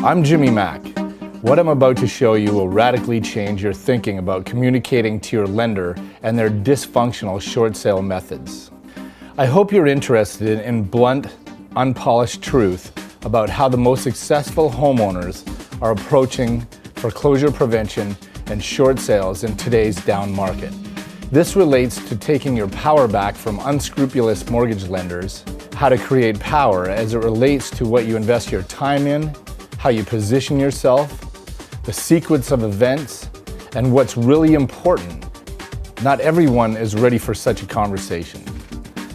I'm Jimmy Mack. What I'm about to show you will radically change your thinking about communicating to your lender and their dysfunctional short sale methods. I hope you're interested in blunt, unpolished truth about how the most successful homeowners are approaching foreclosure prevention and short sales in today's down market. This relates to taking your power back from unscrupulous mortgage lenders, how to create power as it relates to what you invest your time in, how you position yourself, the sequence of events, and what's really important. Not everyone is ready for such a conversation.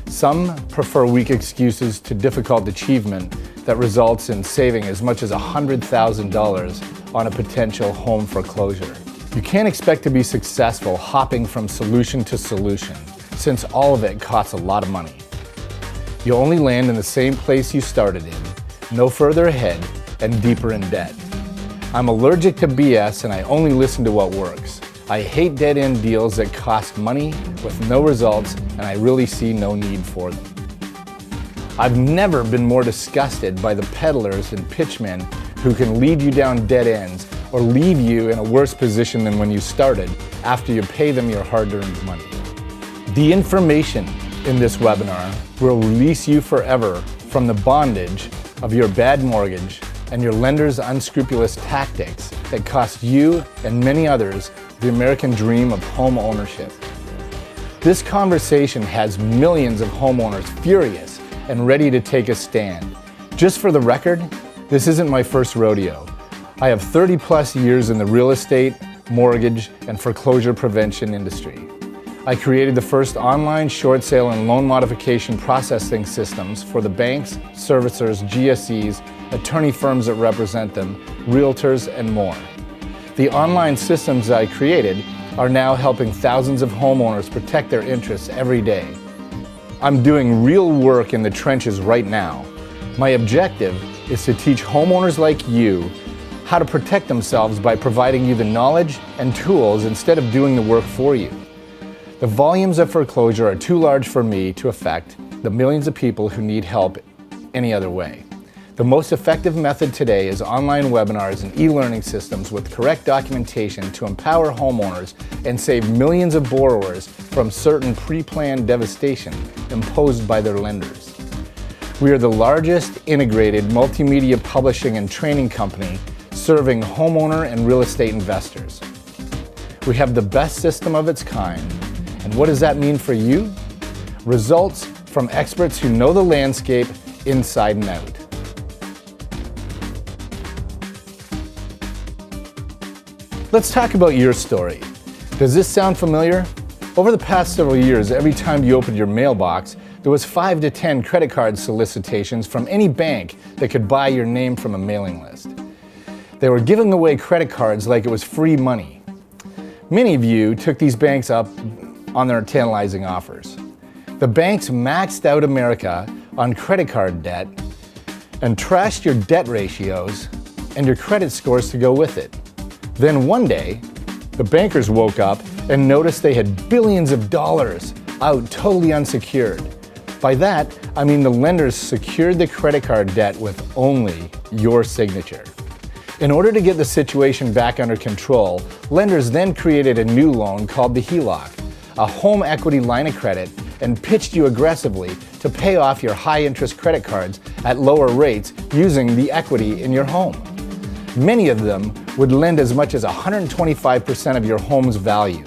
Some prefer weak excuses to difficult achievement that results in saving as much as $100,000 on a potential home foreclosure. You can't expect to be successful hopping from solution to solution, since all of it costs a lot of money. You'll only land in the same place you started in, no further ahead, and deeper in debt. I'm allergic to BS and I only listen to what works. I hate dead-end deals that cost money with no results, and I really see no need for them. I've never been more disgusted by the peddlers and pitchmen who can lead you down dead ends or leave you in a worse position than when you started after you pay them your hard-earned money. The information in this webinar will release you forever from the bondage of your bad mortgage and your lender's unscrupulous tactics that cost you and many others the American dream of home ownership. This conversation has millions of homeowners furious and ready to take a stand. Just for the record, this isn't my first rodeo. I have 30 plus years in the real estate, mortgage, and foreclosure prevention industry. I created the first online short sale and loan modification processing systems for the banks, servicers, GSEs, attorney firms that represent them, realtors, and more. The online systems I created are now helping thousands of homeowners protect their interests every day. I'm doing real work in the trenches right now. My objective is to teach homeowners like you how to protect themselves by providing you the knowledge and tools instead of doing the work for you. The volumes of foreclosure are too large for me to affect the millions of people who need help any other way. The most effective method today is online webinars and e-learning systems with correct documentation to empower homeowners and save millions of borrowers from certain pre-planned devastation imposed by their lenders. We are the largest integrated multimedia publishing and training company serving homeowner and real estate investors. We have the best system of its kind. And what does that mean for you? Results from experts who know the landscape inside and out. Let's talk about your story. Does this sound familiar? Over the past several years, every time you opened your mailbox, there was 5 to 10 credit card solicitations from any bank that could buy your name from a mailing list. They were giving away credit cards like it was free money. Many of you took these banks up on their tantalizing offers. The banks maxed out America on credit card debt and trashed your debt ratios and your credit scores to go with it. Then one day, the bankers woke up and noticed they had billions of dollars out totally unsecured. By that, I mean the lenders secured the credit card debt with only your signature. In order to get the situation back under control, lenders then created a new loan called the HELOC, a home equity line of credit, and pitched you aggressively to pay off your high-interest credit cards at lower rates using the equity in your home. Many of them would lend as much as 125% of your home's value.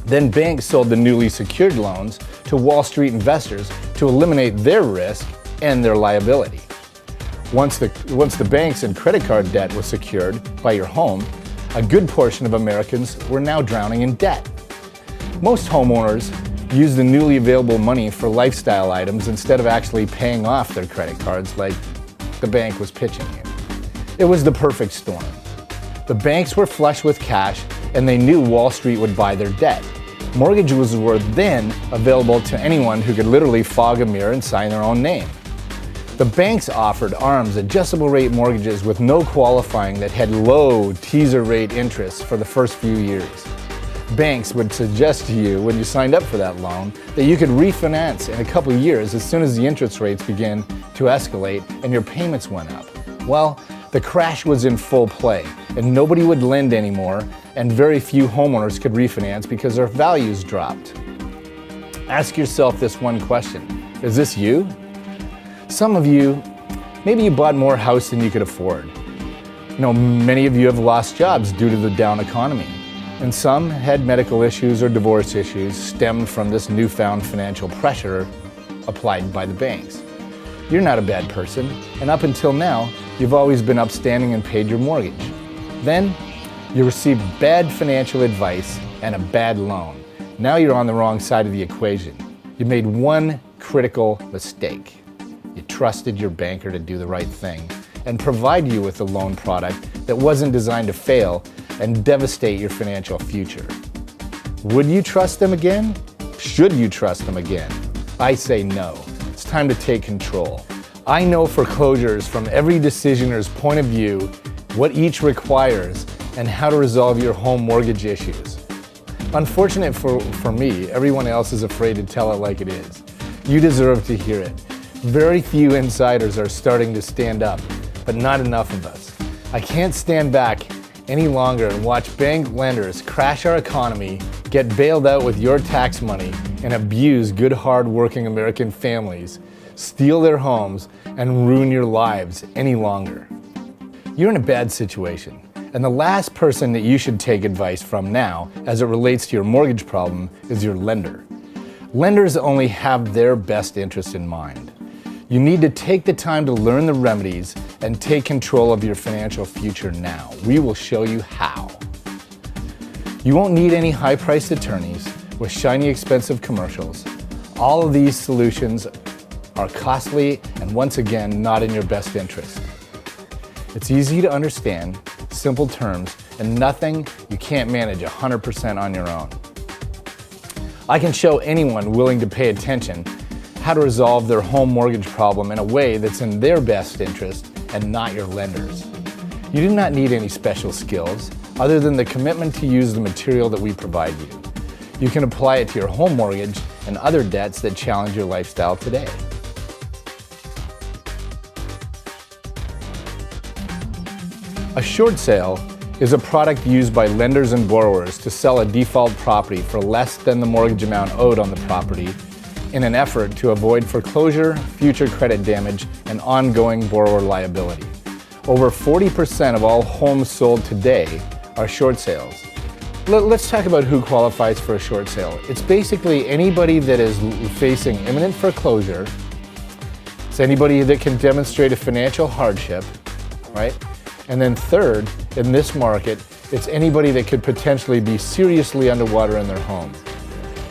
Then banks sold the newly secured loans to Wall Street investors to eliminate their risk and their liability. Once the banks and credit card debt was secured by your home, a good portion of Americans were now drowning in debt. Most homeowners use the newly available money for lifestyle items instead of actually paying off their credit cards like the bank was pitching you. It was the perfect storm. The banks were flush with cash and they knew Wall Street would buy their debt. Mortgages were then available to anyone who could literally fog a mirror and sign their own name. The banks offered ARMs, adjustable rate mortgages with no qualifying that had low teaser rate interest for the first few years. Banks would suggest to you when you signed up for that loan that you could refinance in a couple of years as soon as the interest rates began to escalate and your payments went up. Well, The crash was in full play, and nobody would lend anymore, and very few homeowners could refinance because their values dropped. Ask yourself this one question: is this you? Some of you, maybe you bought more house than you could afford. Many of you have lost jobs due to the down economy, and some had medical issues or divorce issues stemmed from this newfound financial pressure applied by the banks. You're not a bad person, and up until now, you've always been upstanding and paid your mortgage. Then, you received bad financial advice and a bad loan. Now you're on the wrong side of the equation. You made one critical mistake. You trusted your banker to do the right thing and provide you with a loan product that wasn't designed to fail and devastate your financial future. Would you trust them again? Should you trust them again? I say no. It's time to take control. I know foreclosures from every decisioner's point of view, what each requires, and how to resolve your home mortgage issues. Unfortunate for me, everyone else is afraid to tell it like it is. You deserve to hear it. Very few insiders are starting to stand up, but not enough of us. I can't stand back any longer and watch bank lenders crash our economy, get bailed out with your tax money, and abuse good, hard-working American families, steal their homes, and ruin your lives any longer. You're in a bad situation, and the last person that you should take advice from now, as it relates to your mortgage problem, is your lender. Lenders only have their best interest in mind. You need to take the time to learn the remedies and take control of your financial future now. We will show you how. You won't need any high-priced attorneys with shiny, expensive commercials. All of these solutions are costly and, once again, not in your best interest. It's easy to understand, simple terms, and nothing you can't manage 100% on your own. I can show anyone willing to pay attention how to resolve their home mortgage problem in a way that's in their best interest and not your lender's. You do not need any special skills other than the commitment to use the material that we provide you. You can apply it to your home mortgage and other debts that challenge your lifestyle today. A short sale is a product used by lenders and borrowers to sell a default property for less than the mortgage amount owed on the property in an effort to avoid foreclosure, future credit damage, and ongoing borrower liability. Over 40% of all homes sold today are short sales. Let's talk about who qualifies for a short sale. It's basically anybody that is facing imminent foreclosure. It's anybody that can demonstrate a financial hardship, right? And then third, in this market, it's anybody that could potentially be seriously underwater in their home.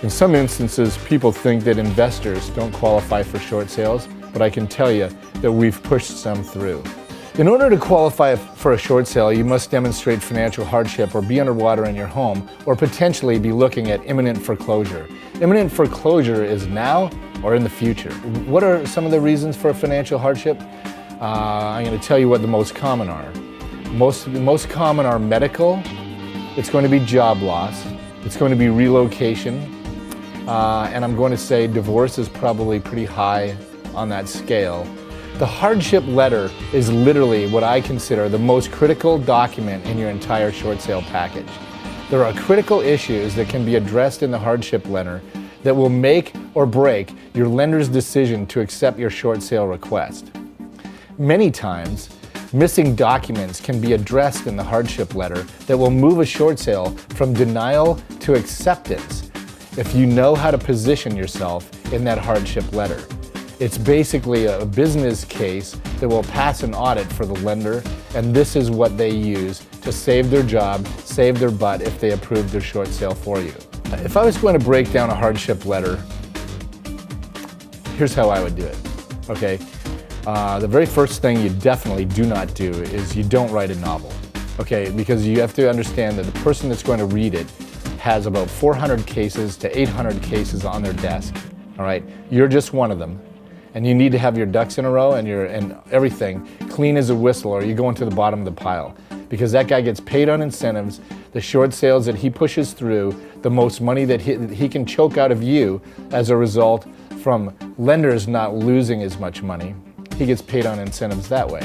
In some instances, people think that investors don't qualify for short sales, but I can tell you that we've pushed some through. In order to qualify for a short sale, you must demonstrate financial hardship or be underwater in your home, or potentially be looking at imminent foreclosure. Imminent foreclosure is now or in the future. What are some of the reasons for financial hardship? I'm going to tell you what the most common are. The most common are medical, it's going to be job loss, it's going to be relocation, and I'm going to say divorce is probably pretty high on that scale. The hardship letter is literally what I consider the most critical document in your entire short sale package. There are critical issues that can be addressed in the hardship letter that will make or break your lender's decision to accept your short sale request. Many times, missing documents can be addressed in the hardship letter that will move a short sale from denial to acceptance if you know how to position yourself in that hardship letter. It's basically a business case that will pass an audit for the lender, and this is what they use to save their job, save their butt if they approve their short sale for you. If I was going to break down a hardship letter, here's how I would do it, okay? The very first thing you definitely do not do is you don't write a novel, okay? Because you have to understand that the person that's going to read it has about 400 cases to 800 cases on their desk, all right? You're just one of them, and you need to have your ducks in a row and everything clean as a whistle, or you go into the bottom of the pile. Because that guy gets paid on incentives, the short sales that he pushes through, the most money that he can choke out of you as a result from lenders not losing as much money. He gets paid on incentives that way.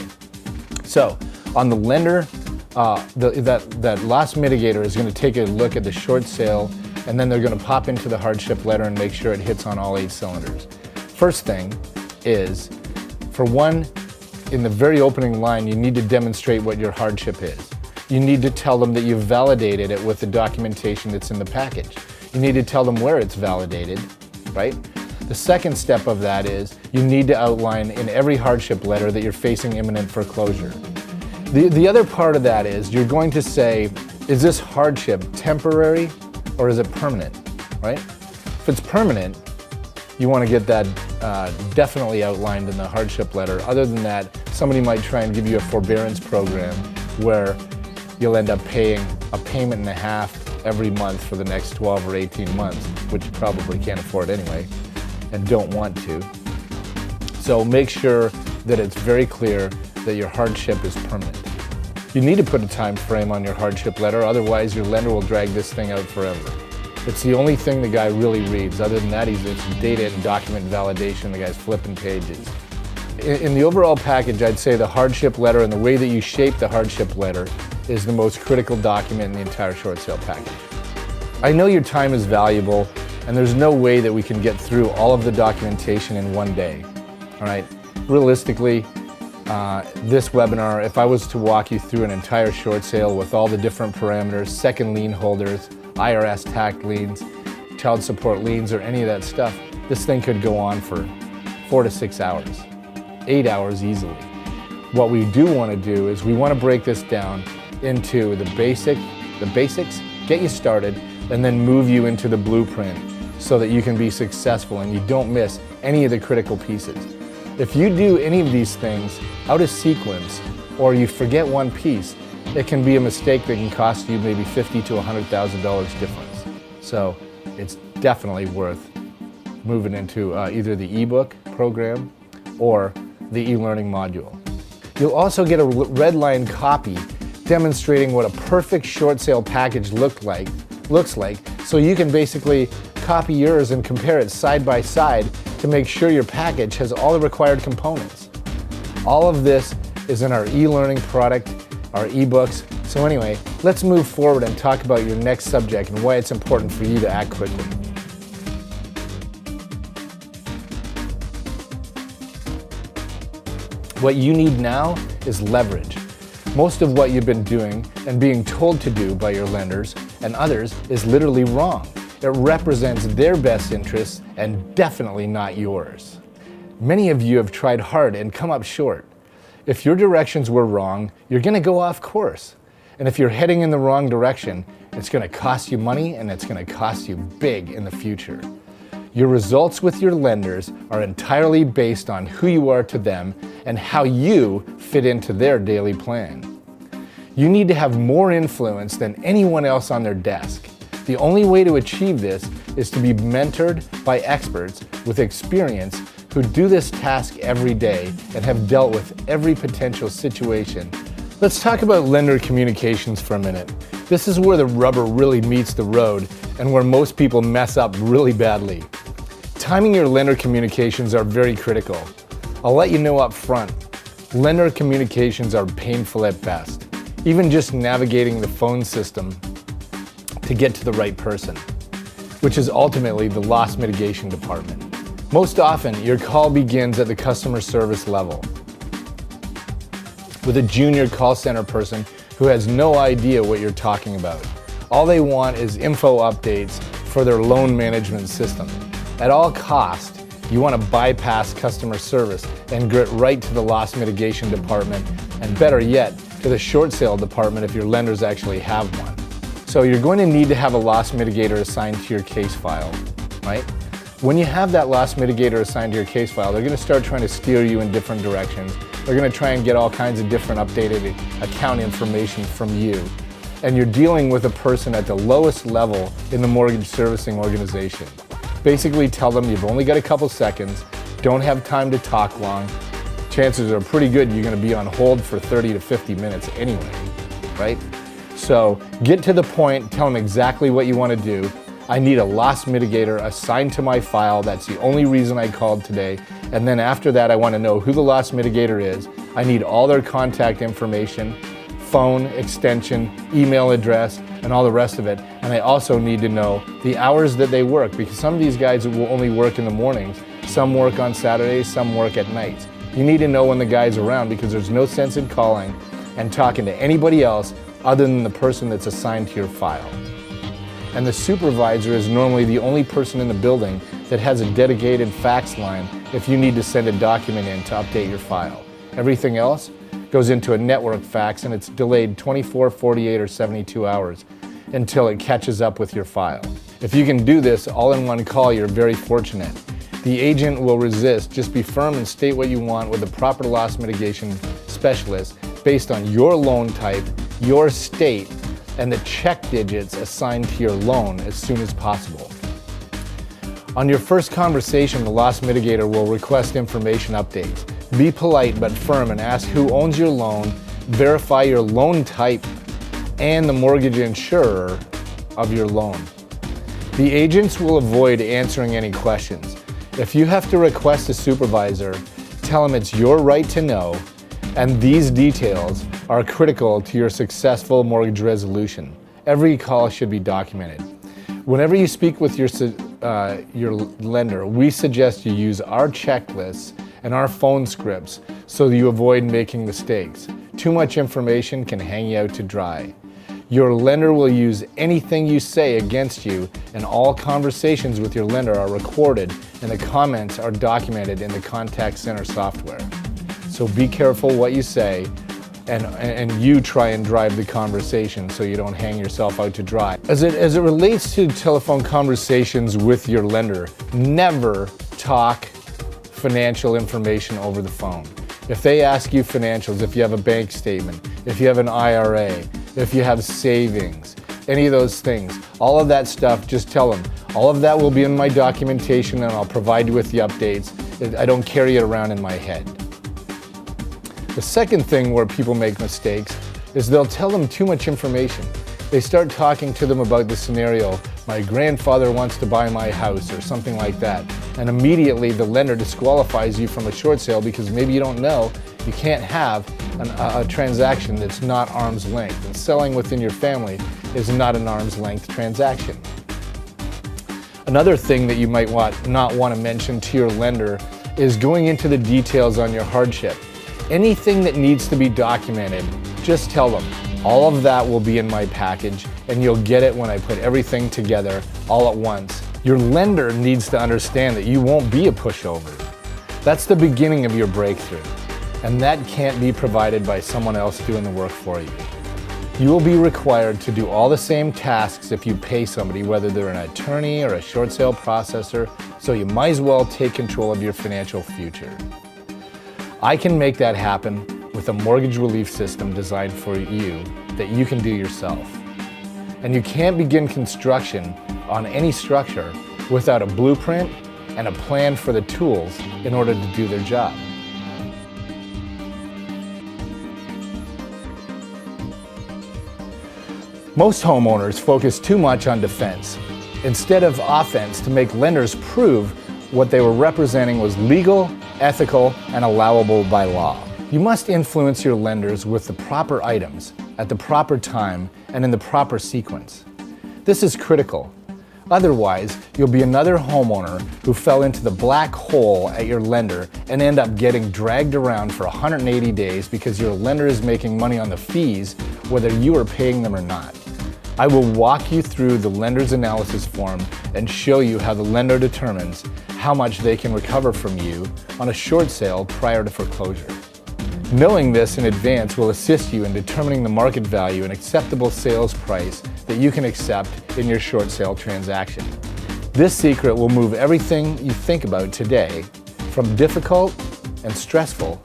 So On the lender, that loss mitigator is going to take a look at the short sale, and then they're going to pop into the hardship letter and make sure it hits on all 8 cylinders. First thing is, for one, in the very opening line, you need to demonstrate what your hardship is. You need to tell them that you've validated it with the documentation that's in the package. You need to tell them where it's validated, right? The second step of that is you need to outline in every hardship letter that you're facing imminent foreclosure. The other part of that is you're going to say, is this hardship temporary or is it permanent, right? If it's permanent, you want to get that definitely outlined in the hardship letter. Other than that, somebody might try and give you a forbearance program where you'll end up paying a payment and a half every month for the next 12 or 18 months, which you probably can't afford anyway and don't want to. So make sure that it's very clear that your hardship is permanent. You need to put a time frame on your hardship letter, otherwise your lender will drag this thing out forever. It's the only thing the guy really reads. Other than that, it's data and document validation. The guy's flipping pages. In the overall package, I'd say the hardship letter and the way that you shape the hardship letter is the most critical document in the entire short sale package. I know your time is valuable, and there's no way that we can get through all of the documentation in one day, all right? Realistically, this webinar, if I was to walk you through an entire short sale with all the different parameters, second lien holders, IRS tax liens, child support liens, or any of that stuff, this thing could go on for 4 to 6 hours, 8 hours easily. What we do want to do is we want to break this down into the basics, get you started, and then move you into the blueprint so that you can be successful and you don't miss any of the critical pieces. If you do any of these things out of sequence or you forget one piece, it can be a mistake that can cost you maybe $50,000 to $100,000 difference. So it's definitely worth moving into either the ebook program or the e-learning module. You'll also get a red line copy demonstrating what a perfect short sale package looks like, so you can basically copy yours and compare it side by side to make sure your package has all the required components. All of this is in our e-learning product, our ebooks. So anyway, let's move forward and talk about your next subject and why it's important for you to act quickly. What you need now is leverage. Most of what you've been doing and being told to do by your lenders and others is literally wrong. It represents their best interests and definitely not yours. Many of you have tried hard and come up short. If your directions were wrong, you're going to go off course. And if you're heading in the wrong direction, it's going to cost you money and it's going to cost you big in the future. Your results with your lenders are entirely based on who you are to them and how you fit into their daily plan. You need to have more influence than anyone else on their desk. The only way to achieve this is to be mentored by experts with experience who do this task every day and have dealt with every potential situation. Let's talk about lender communications for a minute. This is where the rubber really meets the road and where most people mess up really badly. Timing your lender communications are very critical. I'll let you know up front, lender communications are painful at best. Even just navigating the phone system to get to the right person, which is ultimately the loss mitigation department. Most often, your call begins at the customer service level with a junior call center person who has no idea what you're talking about. All they want is info updates for their loan management system. At all costs, you want to bypass customer service and get right to the loss mitigation department, and better yet, to the short sale department if your lenders actually have one. So you're going to need to have a loss mitigator assigned to your case file, right? When you have that loss mitigator assigned to your case file, they're going to start trying to steer you in different directions. They're going to try and get all kinds of different updated account information from you. And you're dealing with a person at the lowest level in the mortgage servicing organization. Basically tell them you've only got a couple seconds, don't have time to talk long. Chances are pretty good you're going to be on hold for 30 to 50 minutes anyway, right? So get to the point, tell them exactly what you want to do. I need a loss mitigator assigned to my file. That's the only reason I called today. And then after that, I want to know who the loss mitigator is. I need all their contact information, phone, extension, email address, and all the rest of it. And I also need to know the hours that they work, because some of these guys will only work in the mornings, some work on Saturdays, some work at nights. You need to know when the guy's around, because there's no sense in calling and talking to anybody else other than the person that's assigned to your file. And the supervisor is normally the only person in the building that has a dedicated fax line if you need to send a document in to update your file. Everything else goes into a network fax, and it's delayed 24, 48, or 72 hours until it catches up with your file. If you can do this all in one call, you're very fortunate. The agent will resist. Just be firm and state what you want with a proper loss mitigation specialist based on your loan type, your state, and the check digits assigned to your loan as soon as possible. On your first conversation, the loss mitigator will request information updates. Be polite but firm and ask who owns your loan, verify your loan type, and the mortgage insurer of your loan. The agents will avoid answering any questions. If you have to request a supervisor, tell them it's your right to know, and these details are critical to your successful mortgage resolution. Every call should be documented. Whenever you speak with your lender, we suggest you use our checklists and our phone scripts so that you avoid making mistakes. Too much information can hang you out to dry. Your lender will use anything you say against you, and all conversations with your lender are recorded and the comments are documented in the contact center software. So be careful what you say, and you try and drive the conversation so you don't hang yourself out to dry. As it relates to telephone conversations with your lender, never talk financial information over the phone. If they ask you financials, if you have a bank statement, if you have an IRA, if you have savings, any of those things, all of that stuff, just tell them, all of that will be in my documentation and I'll provide you with the updates. I don't carry it around in my head. The second thing where people make mistakes is they'll tell them too much information. They start talking to them about the scenario, my grandfather wants to buy my house or something like that. And immediately the lender disqualifies you from a short sale because maybe you don't know you can't have a transaction that's not arm's length. And selling within your family is not an arm's length transaction. Another thing that you might not want to mention to your lender is going into the details on your hardship. Anything that needs to be documented, just tell them. All of that will be in my package, and you'll get it when I put everything together all at once. Your lender needs to understand that you won't be a pushover. That's the beginning of your breakthrough, and that can't be provided by someone else doing the work for you. You will be required to do all the same tasks if you pay somebody, whether they're an attorney or a short sale processor, so you might as well take control of your financial future. I can make that happen with a mortgage relief system designed for you that you can do yourself. And you can't begin construction on any structure without a blueprint and a plan for the tools in order to do their job. Most homeowners focus too much on defense instead of offense to make lenders prove what they were representing was legal, ethical, and allowable by law. You must influence your lenders with the proper items at the proper time and in the proper sequence. This is critical. Otherwise, you'll be another homeowner who fell into the black hole at your lender and end up getting dragged around for 180 days because your lender is making money on the fees whether you are paying them or not. I will walk you through the lender's analysis form and show you how the lender determines how much they can recover from you on a short sale prior to foreclosure. Knowing this in advance will assist you in determining the market value and acceptable sales price that you can accept in your short sale transaction. This secret will move everything you think about today from difficult and stressful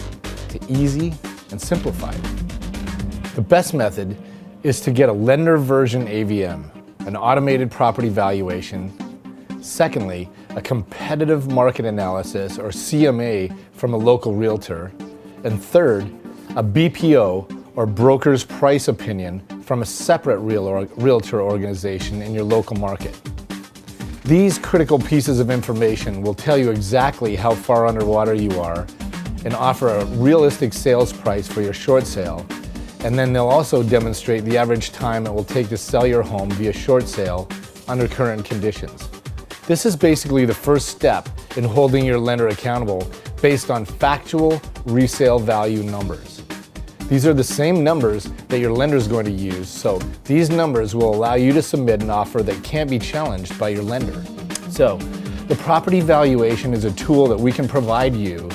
to easy and simplified. The best method is to get a lender version AVM, an automated property valuation. Secondly, a competitive market analysis or CMA from a local realtor. And third, a BPO or broker's price opinion from a separate realtor organization in your local market. These critical pieces of information will tell you exactly how far underwater you are and offer a realistic sales price for your short sale. And then they'll also demonstrate the average time it will take to sell your home via short sale under current conditions. This is basically the first step in holding your lender accountable based on factual resale value numbers. These are the same numbers that your lender is going to use, so these numbers will allow you to submit an offer that can't be challenged by your lender. So, the property valuation is a tool that we can provide you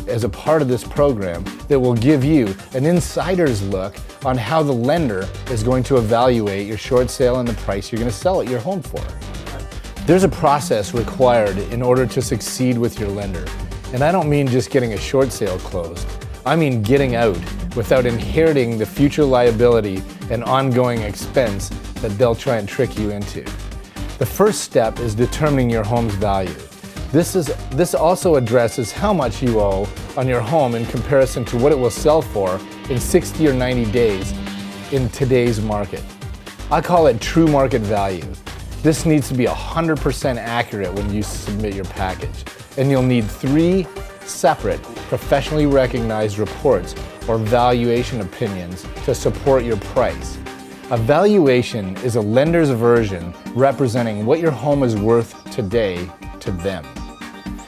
as a part of this program that will give you an insider's look on how the lender is going to evaluate your short sale and the price you're going to sell your home for. There's a process required in order to succeed with your lender. And I don't mean just getting a short sale closed. I mean getting out without inheriting the future liability and ongoing expense that they'll try and trick you into. The first step is determining your home's value. This also addresses how much you owe on your home in comparison to what it will sell for in 60 or 90 days in today's market. I call it true market value. This needs to be 100% accurate when you submit your package, and you'll need 3 separate professionally recognized reports or valuation opinions to support your price. A valuation is a lender's version representing what your home is worth today to them.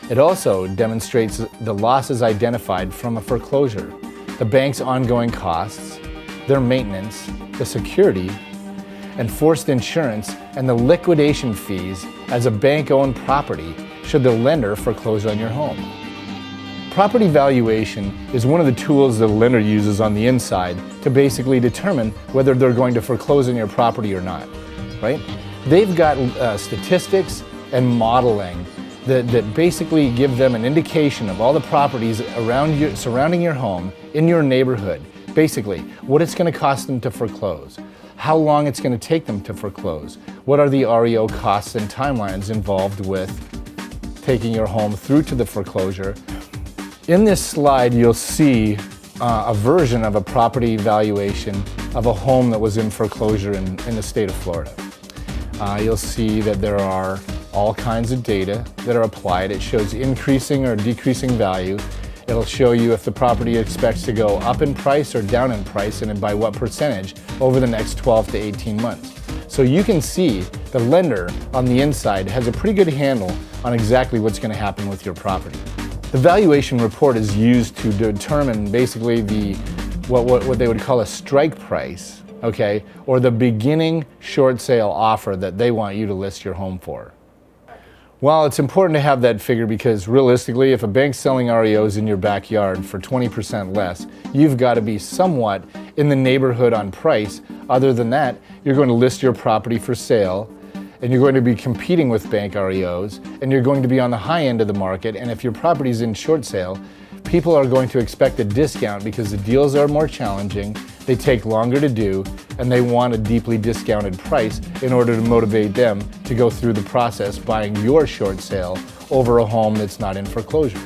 It also demonstrates the losses identified from a foreclosure, the bank's ongoing costs, their maintenance, the security, enforced insurance, and the liquidation fees as a bank-owned property should the lender foreclose on your home. Property valuation is one of the tools that a lender uses on the inside to basically determine whether they're going to foreclose on your property or not, right? They've got statistics and modeling that basically give them an indication of all the properties surrounding your home in your neighborhood. Basically, what it's going to cost them to foreclose, how long it's going to take them to foreclose, what are the REO costs and timelines involved with taking your home through to the foreclosure. In this slide, you'll see a version of a property valuation of a home that was in foreclosure in the state of Florida. You'll see that there are all kinds of data that are applied. It shows increasing or decreasing value. It'll show you if the property expects to go up in price or down in price, and by what percentage over the next 12 to 18 months. So you can see the lender on the inside has a pretty good handle on exactly what's going to happen with your property. The valuation report is used to determine basically what they would call a strike price, okay, or the beginning short sale offer that they want you to list your home for. Well, it's important to have that figure because realistically, if a bank's selling REOs in your backyard for 20% less, you've got to be somewhat in the neighborhood on price. Other than that, you're going to list your property for sale, and you're going to be competing with bank REOs, and you're going to be on the high end of the market. And if your property's in short sale, people are going to expect a discount because the deals are more challenging, they take longer to do, and they want a deeply discounted price in order to motivate them to go through the process buying your short sale over a home that's not in foreclosure.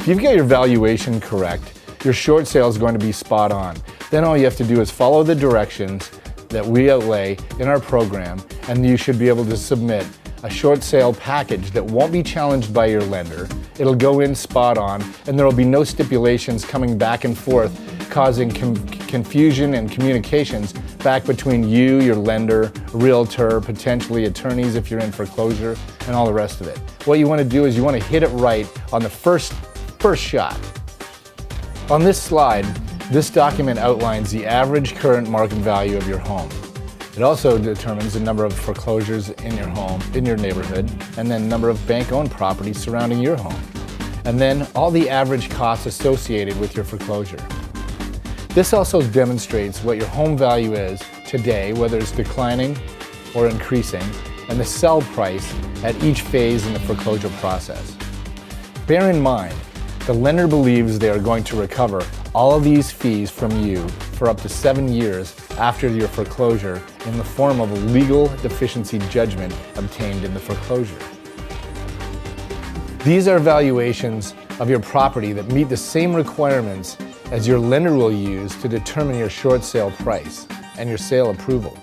If you've got your valuation correct, your short sale is going to be spot on. Then all you have to do is follow the directions that we outlay in our program, and you should be able to submit a short sale package that won't be challenged by your lender. It'll go in spot on, and there will be no stipulations coming back and forth, causing confusion and communications back between you, your lender, realtor, potentially attorneys if you're in foreclosure, and all the rest of it. What you want to do is you want to hit it right on the first shot. On this slide, this document outlines the average current market value of your home. It also determines the number of foreclosures in your home, in your neighborhood, and then number of bank-owned properties surrounding your home, and then all the average costs associated with your foreclosure. This also demonstrates what your home value is today, whether it's declining or increasing, and the sell price at each phase in the foreclosure process. Bear in mind, the lender believes they are going to recover all of these fees from you for up to 7 years after your foreclosure in the form of a legal deficiency judgment obtained in the foreclosure. These are valuations of your property that meet the same requirements as your lender will use to determine your short sale price and your sale approval.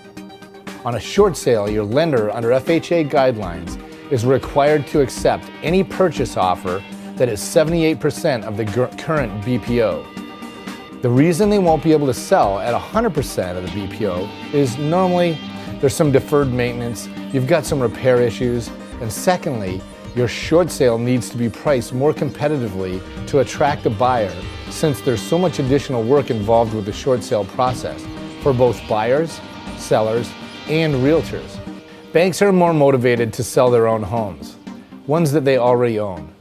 On a short sale, your lender, under FHA guidelines, is required to accept any purchase offer that is 78% of the current BPO. The reason they won't be able to sell at 100% of the BPO is normally there's some deferred maintenance, you've got some repair issues, and secondly, your short sale needs to be priced more competitively to attract a buyer, since there's so much additional work involved with the short sale process for both buyers, sellers, and realtors. Banks are more motivated to sell their own homes, ones that they already own.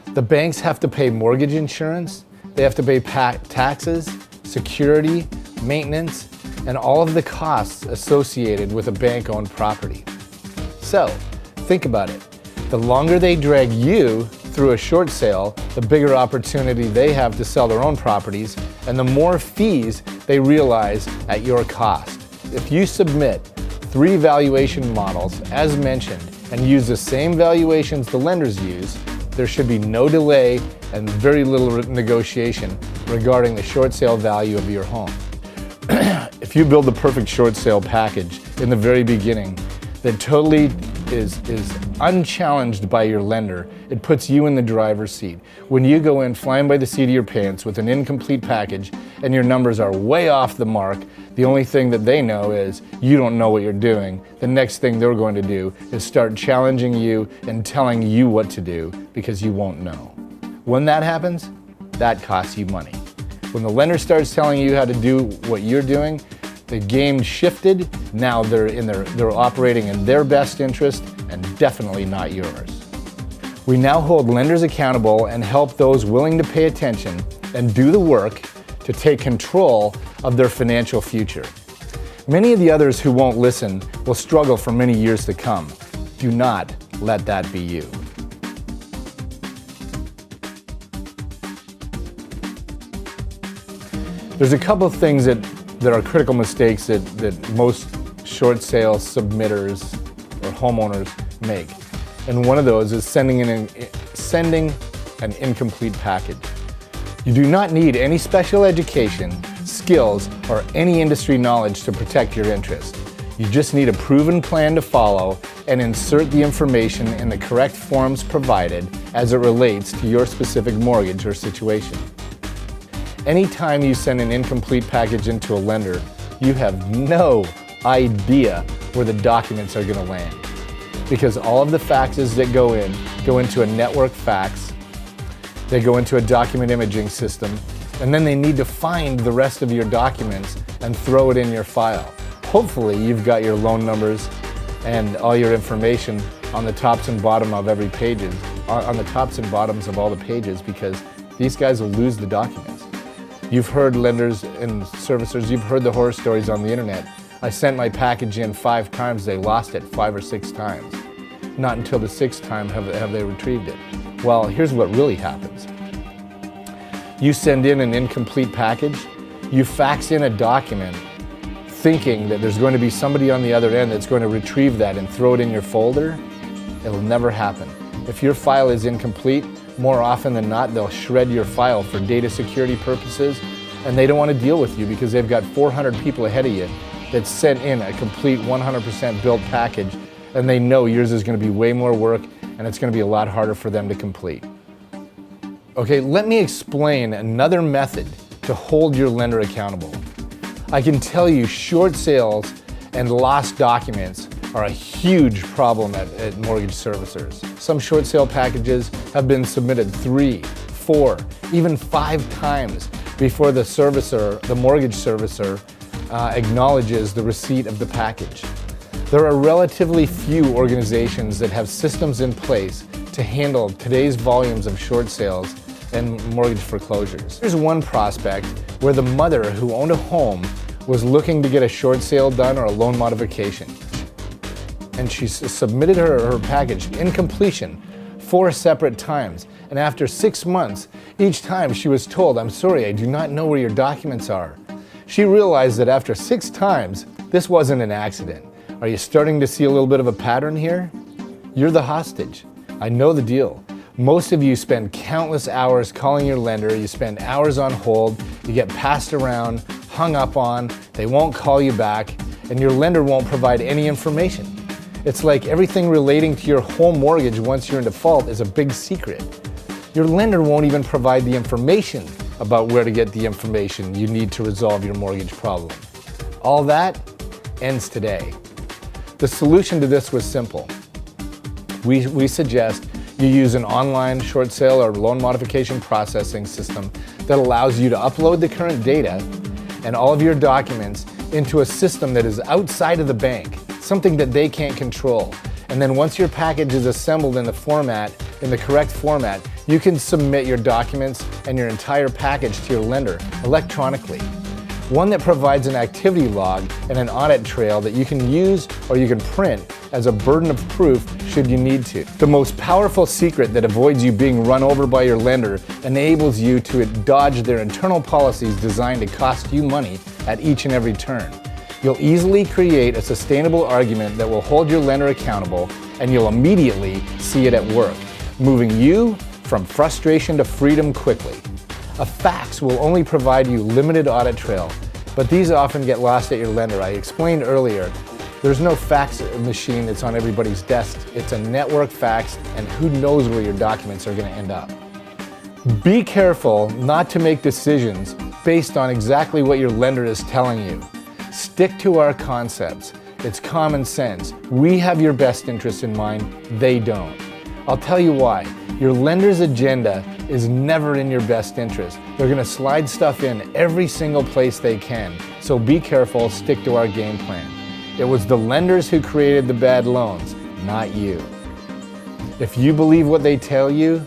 The banks have to pay mortgage insurance, they have to pay taxes, security, maintenance, and all of the costs associated with a bank-owned property. So, think about it. The longer they drag you through a short sale, the bigger opportunity they have to sell their own properties, and the more fees they realize at your cost. If you submit 3 valuation models, as mentioned, and use the same valuations the lenders use, there should be no delay and very little negotiation regarding the short sale value of your home. If you build the perfect short sale package in the very beginning that totally is unchallenged by your lender, it puts you in the driver's seat. When you go in flying by the seat of your pants with an incomplete package and your numbers are way off the mark, the only thing that they know is you don't know what you're doing. The next thing they're going to do is start challenging you and telling you what to do because you won't know. When that happens, that costs you money. When the lender starts telling you how to do what you're doing, the game shifted. Now they're operating in their best interest and definitely not yours. We now hold lenders accountable and help those willing to pay attention and do the work to take control of their financial future. Many of the others who won't listen will struggle for many years to come. Do not let that be you. There's a couple of things that are critical mistakes that most short sale submitters or homeowners make. And one of those is sending an incomplete package. You do not need any special education, skills, or any industry knowledge to protect your interest. You just need a proven plan to follow and insert the information in the correct forms provided as it relates to your specific mortgage or situation. Anytime you send an incomplete package into a lender, you have no idea where the documents are going to land. Because all of the faxes that go into a network fax, they go into a document imaging system, and then they need to find the rest of your documents and throw it in your file. Hopefully you've got your loan numbers and all your information on the tops and bottom of every pages, on the tops and bottoms of all the pages, because these guys will lose the documents. You've heard lenders and servicers, you've heard the horror stories on the internet. I sent my package in 5 times, they lost it 5 or 6 times. Not until the 6th time have they retrieved it. Well, here's what really happens. You send in an incomplete package, you fax in a document thinking that there's going to be somebody on the other end that's going to retrieve that and throw it in your folder. It'll never happen. If your file is incomplete, more often than not, they'll shred your file for data security purposes, and they don't want to deal with you because they've got 400 people ahead of you that sent in a complete 100% built package, and they know yours is going to be way more work and it's going to be a lot harder for them to complete. Okay, let me explain another method to hold your lender accountable. I can tell you short sales and lost documents are a huge problem at mortgage servicers. Some short sale packages have been submitted 3, 4, even 5 times before the mortgage servicer acknowledges the receipt of the package. There are relatively few organizations that have systems in place to handle today's volumes of short sales and mortgage foreclosures. Here's one prospect where the mother who owned a home was looking to get a short sale done or a loan modification. And she submitted her package in completion 4 separate times. And after 6 months, each time she was told, "I'm sorry, I do not know where your documents are." She realized that after 6 times, this wasn't an accident. Are you starting to see a little bit of a pattern here? You're the hostage. I know the deal. Most of you spend countless hours calling your lender, you spend hours on hold, you get passed around, hung up on, they won't call you back, and your lender won't provide any information. It's like everything relating to your home mortgage once you're in default is a big secret. Your lender won't even provide the information about where to get the information you need to resolve your mortgage problem. All that ends today. The solution to this was simple. We suggest you use an online short sale or loan modification processing system that allows you to upload the current data and all of your documents into a system that is outside of the bank, something that they can't control. And then once your package is assembled in the correct format, you can submit your documents and your entire package to your lender electronically. One that provides an activity log and an audit trail that you can use or you can print as a burden of proof should you need to. The most powerful secret that avoids you being run over by your lender enables you to dodge their internal policies designed to cost you money at each and every turn. You'll easily create a sustainable argument that will hold your lender accountable, and you'll immediately see it at work, moving you from frustration to freedom quickly. A fax will only provide you limited audit trail, but these often get lost at your lender. I explained earlier, there's no fax machine that's on everybody's desk. It's a network fax, and who knows where your documents are going to end up. Be careful not to make decisions based on exactly what your lender is telling you. Stick to our concepts. It's common sense. We have your best interest in mind, they don't. I'll tell you why. Your lender's agenda is never in your best interest. They're going to slide stuff in every single place they can. So be careful, stick to our game plan. It was the lenders who created the bad loans, not you. If you believe what they tell you,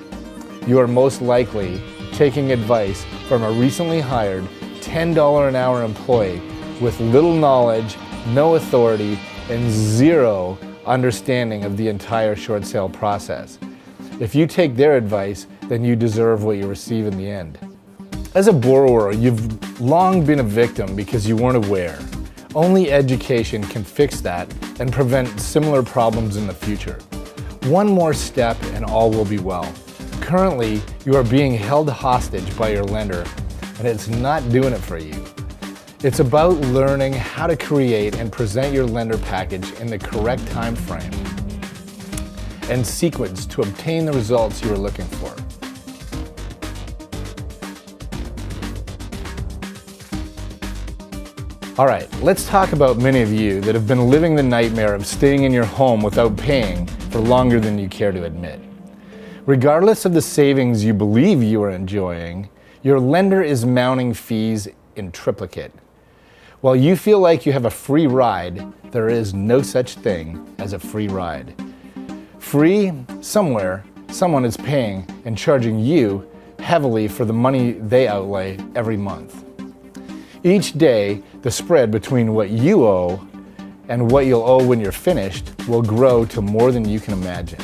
you are most likely taking advice from a recently hired $10 an hour employee with little knowledge, no authority, and zero understanding of the entire short sale process. If you take their advice, then you deserve what you receive in the end. As a borrower, you've long been a victim because you weren't aware. Only education can fix that and prevent similar problems in the future. One more step and all will be well. Currently, you are being held hostage by your lender, and it's not doing it for you. It's about learning how to create and present your lender package in the correct time frame and sequence to obtain the results you are looking for. All right, let's talk about many of you that have been living the nightmare of staying in your home without paying for longer than you care to admit. Regardless of the savings you believe you are enjoying, your lender is mounting fees in triplicate. While you feel like you have a free ride, there is no such thing as a free ride. Free, somewhere, someone is paying and charging you heavily for the money they outlay every month. Each day, the spread between what you owe and what you'll owe when you're finished will grow to more than you can imagine.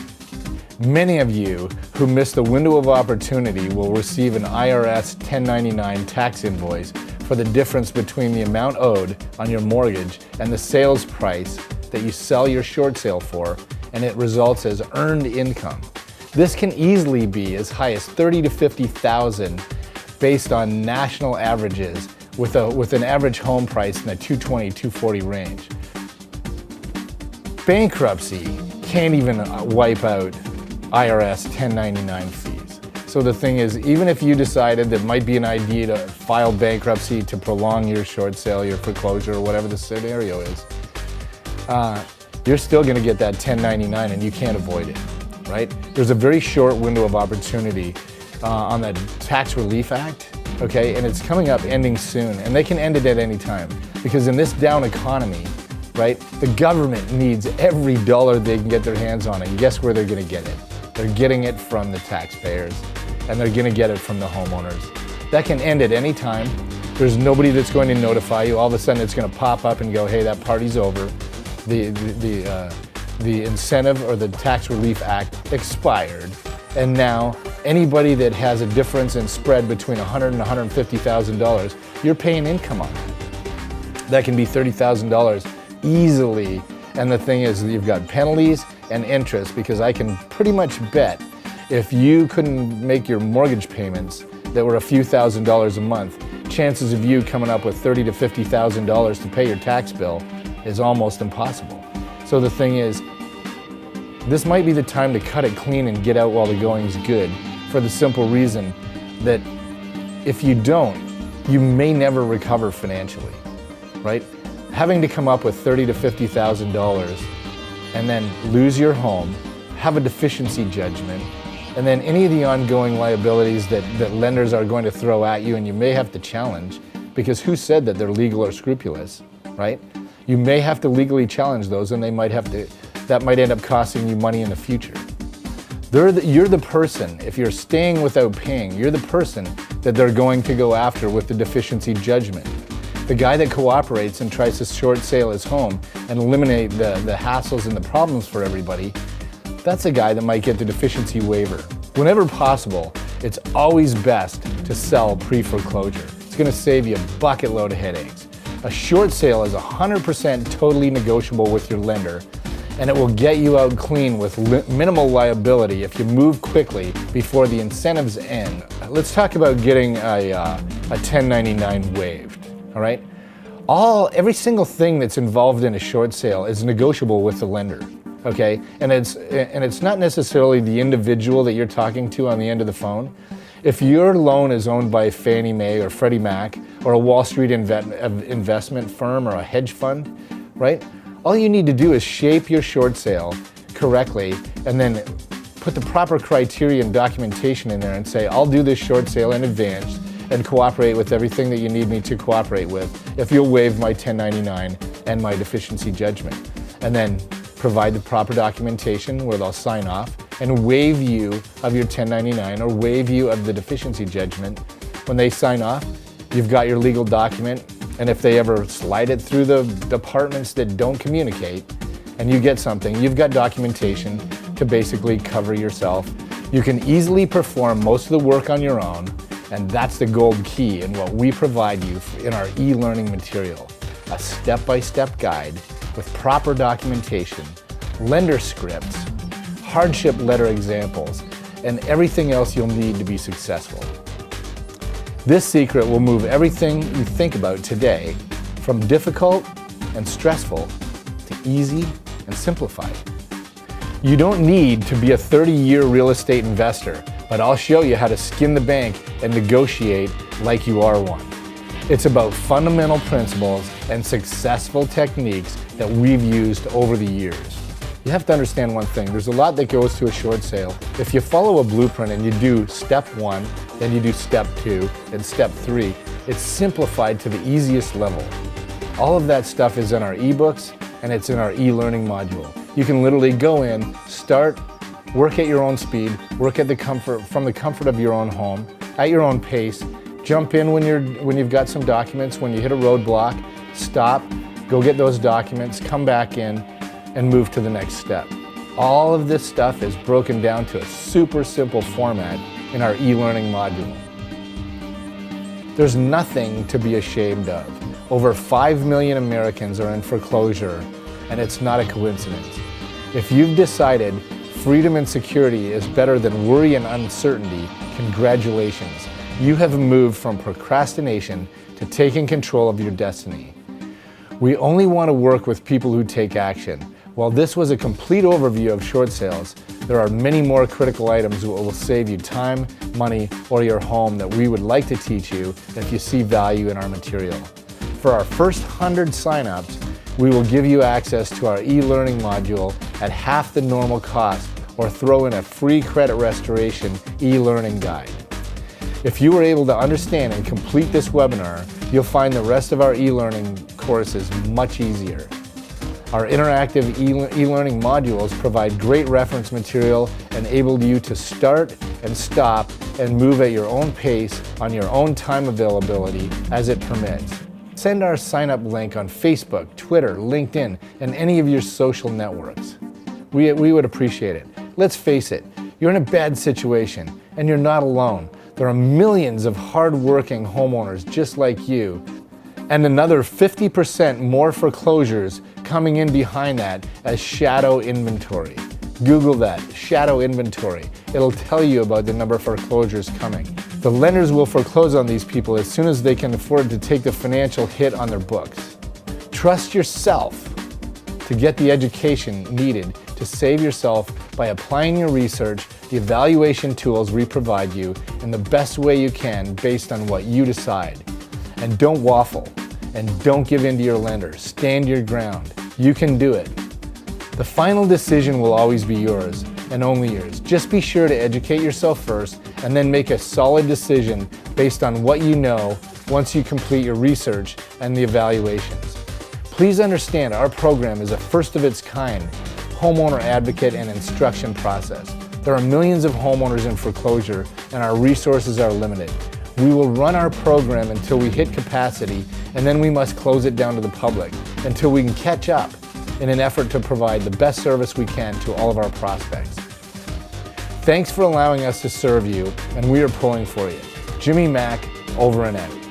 Many of you who missed the window of opportunity will receive an IRS 1099 tax invoice for the difference between the amount owed on your mortgage and the sales price that you sell your short sale for, and it results as earned income. This can easily be as high as $30,000 to $50,000 based on national averages with an average home price in the $220,000 to $240,000 range. Bankruptcy can't even wipe out IRS 1099 fees. So the thing is, even if you decided that might be an idea to file bankruptcy to prolong your short sale, your foreclosure, or whatever the scenario is, you're still going to get that 1099 and you can't avoid it, right? There's a very short window of opportunity on the Tax Relief Act, okay? And it's coming up, ending soon, and they can end it at any time because in this down economy, right, the government needs every dollar they can get their hands on, and guess where they're going to get it? They're getting it from the taxpayers, and they're going to get it from the homeowners. That can end at any time. There's nobody that's going to notify you. All of a sudden, it's going to pop up and go, hey, that party's over. The incentive or the Tax Relief Act expired, and now anybody that has a difference in spread between $100,000 and $150,000, you're paying income on it. That can be $30,000 easily, and the thing is, you've got penalties and interest, because I can pretty much bet if you couldn't make your mortgage payments that were a few $1,000s a month, chances of you coming up with $30,000 to $50,000 to pay your tax bill is almost impossible. So the thing is, this might be the time to cut it clean and get out while the going's good for the simple reason that if you don't, you may never recover financially, right? Having to come up with $30,000 to $50,000 and then lose your home, have a deficiency judgment, and then any of the ongoing liabilities that lenders are going to throw at you and you may have to challenge, because who said that they're legal or scrupulous, right? You may have to legally challenge those, and that might end up costing you money in the future. You're the person, if you're staying without paying, you're the person that they're going to go after with the deficiency judgment. The guy that cooperates and tries to short sale his home and eliminate the hassles and the problems for everybody, that's a guy that might get the deficiency waiver. Whenever possible, it's always best to sell pre-foreclosure. It's going to save you a bucket load of headaches. A short sale is 100% totally negotiable with your lender, and it will get you out clean with minimal liability if you move quickly before the incentives end. Let's talk about getting a 1099 waived, all right? Every single thing that's involved in a short sale is negotiable with the lender, okay? And it's not necessarily the individual that you're talking to on the end of the phone. If your loan is owned by Fannie Mae or Freddie Mac or a Wall Street investment firm or a hedge fund, right? All you need to do is shape your short sale correctly and then put the proper criteria and documentation in there and say, I'll do this short sale in advance and cooperate with everything that you need me to cooperate with if you'll waive my 1099 and my deficiency judgment. And then provide the proper documentation where they'll sign off and waive you of your 1099 or waive you of the deficiency judgment. When they sign off, you've got your legal document, and if they ever slide it through the departments that don't communicate and you get something, you've got documentation to basically cover yourself. You can easily perform most of the work on your own, and that's the gold key in what we provide you in our e-learning material. A step-by-step guide with proper documentation, lender scripts, hardship letter examples, and everything else you'll need to be successful. This secret will move everything you think about today from difficult and stressful to easy and simplified. You don't need to be a 30-year real estate investor, but I'll show you how to skin the bank and negotiate like you are one. It's about fundamental principles and successful techniques that we've used over the years. You have to understand one thing, there's a lot that goes to a short sale. If you follow a blueprint and you do step 1, then you do step 2, and step 3, it's simplified to the easiest level. All of that stuff is in our ebooks and it's in our e-learning module. You can literally go in, start, work at your own speed, work at from the comfort of your own home, at your own pace, jump in when you've got some documents, when you hit a roadblock, stop, go get those documents, come back in, and move to the next step. All of this stuff is broken down to a super simple format in our e-learning module. There's nothing to be ashamed of. Over 5 million Americans are in foreclosure, and it's not a coincidence. If you've decided freedom and security is better than worry and uncertainty, congratulations. You have moved from procrastination to taking control of your destiny. We only want to work with people who take action. While this was a complete overview of short sales, there are many more critical items that will save you time, money, or your home that we would like to teach you if you see value in our material. For our first 100 signups, we will give you access to our e-learning module at half the normal cost, or throw in a free credit restoration e-learning guide. If you were able to understand and complete this webinar, you'll find the rest of our e-learning courses much easier. Our interactive e-learning modules provide great reference material, enable you to start and stop and move at your own pace on your own time availability as it permits. Send our sign-up link on Facebook, Twitter, LinkedIn, and any of your social networks. We would appreciate it. Let's face it, you're in a bad situation and you're not alone. There are millions of hard-working homeowners just like you, and another 50% more foreclosures coming in behind that as shadow inventory. Google that, shadow inventory. It'll tell you about the number of foreclosures coming. The lenders will foreclose on these people as soon as they can afford to take the financial hit on their books. Trust yourself to get the education needed to save yourself by applying your research, the evaluation tools we provide you in the best way you can based on what you decide. And don't waffle, and don't give in to your lender. Stand your ground. You can do it. The final decision will always be yours, and only yours. Just be sure to educate yourself first, and then make a solid decision based on what you know once you complete your research and the evaluations. Please understand our program is a first of its kind homeowner advocate and instruction process. There are millions of homeowners in foreclosure, and our resources are limited. We will run our program until we hit capacity, and then we must close it down to the public until we can catch up in an effort to provide the best service we can to all of our prospects. Thanks for allowing us to serve you, and we are pulling for you. Jimmy Mack, over and out.